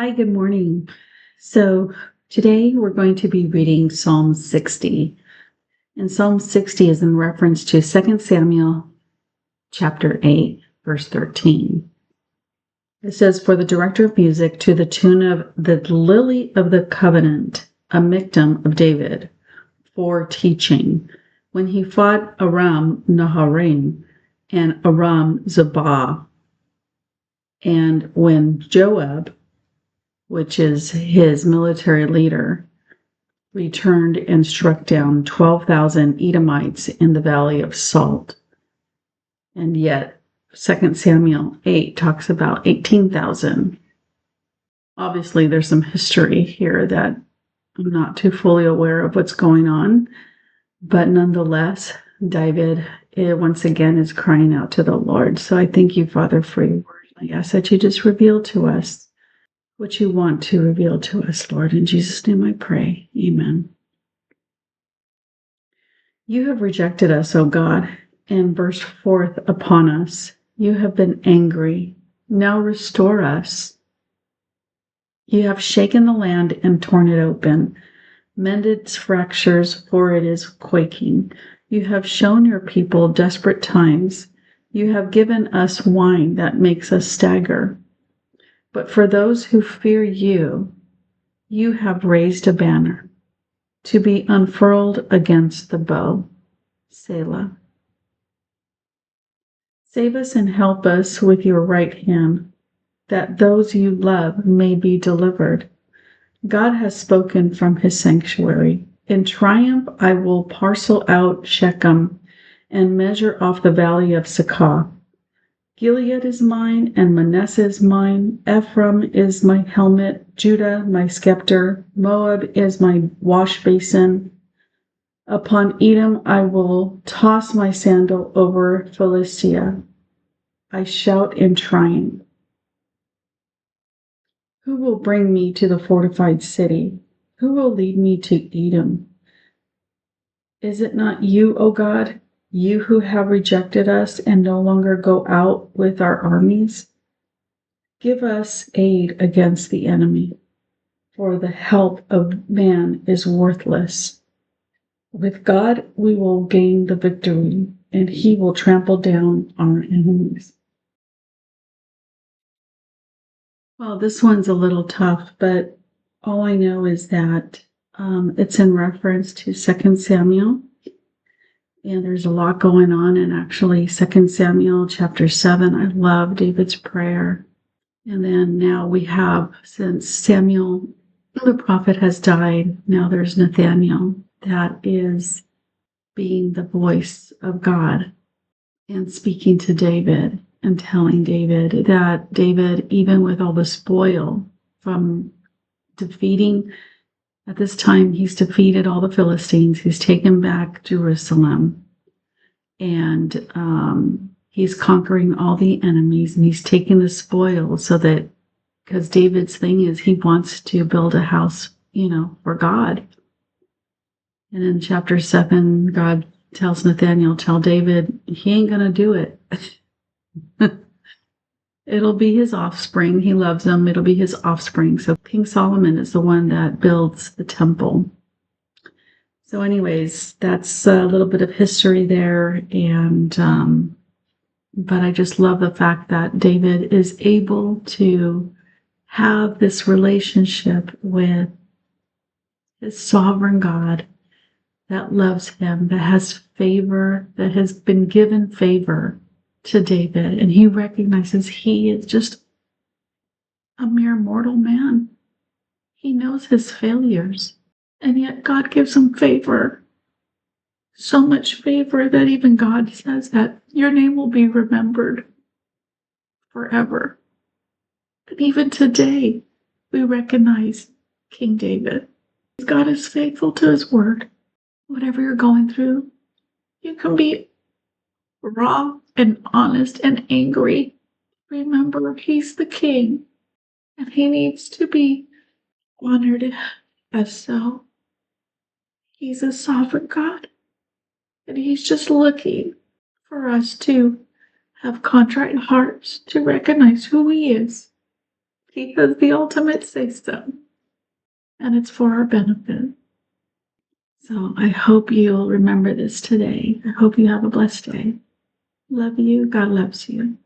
Hi, good morning. So today we're going to be reading Psalm 60. And Psalm 60 is in reference to 2 Samuel chapter 8, verse 13. It says, "For the director of music to the tune of the Lily of the Covenant, a miktam of David, for teaching, when he fought Aram Naharaim and Aram Zobah, and when Joab, which is his military leader, returned and struck down 12,000 Edomites in the Valley of Salt." And yet 2 Samuel 8 talks about 18,000. Obviously, there's some history here that I'm not too fully aware of what's going on. But nonetheless, David once again is crying out to the Lord. So I thank you, Father, for your word. I ask that you just reveal to us what you want to reveal to us, Lord. In Jesus' name I pray. Amen. You have rejected us, O God, and burst forth upon us. You have been angry. Now restore us. You have shaken the land and torn it open, mended its fractures, for it is quaking. You have shown your people desperate times. You have given us wine that makes us stagger. But for those who fear you, you have raised a banner to be unfurled against the bow. Selah. Save us and help us with your right hand, that those you love may be delivered. God has spoken from his sanctuary. In triumph I will parcel out Shechem and measure off the valley of Succoth. Gilead is mine and Manasseh is mine. Ephraim is my helmet, Judah my scepter, Moab is my wash basin. Upon Edom I will toss my sandal over Philistia. I shout in triumph. Who will bring me to the fortified city? Who will lead me to Edom? Is it not you, O God, you who have rejected us and no longer go out with our armies? Give us aid against the enemy, for the help of man is worthless. With God we will gain the victory, and he will trample down our enemies. Well, this one's a little tough, but all I know is that it's in reference to 2 Samuel. And there's a lot going on in actually 2 Samuel chapter 7. I love David's prayer. And then now we have, since Samuel the prophet has died, now there's Nathaniel that is being the voice of God and speaking to David and telling David that David, even with all the spoil from defeating, at this time he's defeated all the Philistines, he's taken back Jerusalem. And he's conquering all the enemies, and he's taking the spoil so that, because David's thing is he wants to build a house, for God. And in chapter 7, God tells Nathaniel, tell David, he ain't going to do it. It'll be his offspring. He loves them. It'll be his offspring. So King Solomon is the one that builds the temple. So anyways, that's a little bit of history there. And but I just love the fact that David is able to have this relationship with his sovereign God that loves him, that has favor, that has been given favor to David. And he recognizes he is just a mere mortal man. He knows his failures. And yet God gives him favor. So much favor that even God says that your name will be remembered forever. And even today, we recognize King David. God is faithful to his word. Whatever you're going through, you can be raw and honest and angry. Remember, he's the king, and he needs to be honored as so. He's a sovereign God, and he's just looking for us to have contrite hearts to recognize who he is He has the ultimate say so, and it's for our benefit. So I hope you'll remember this today. I hope you have a blessed day. Love you. God loves you.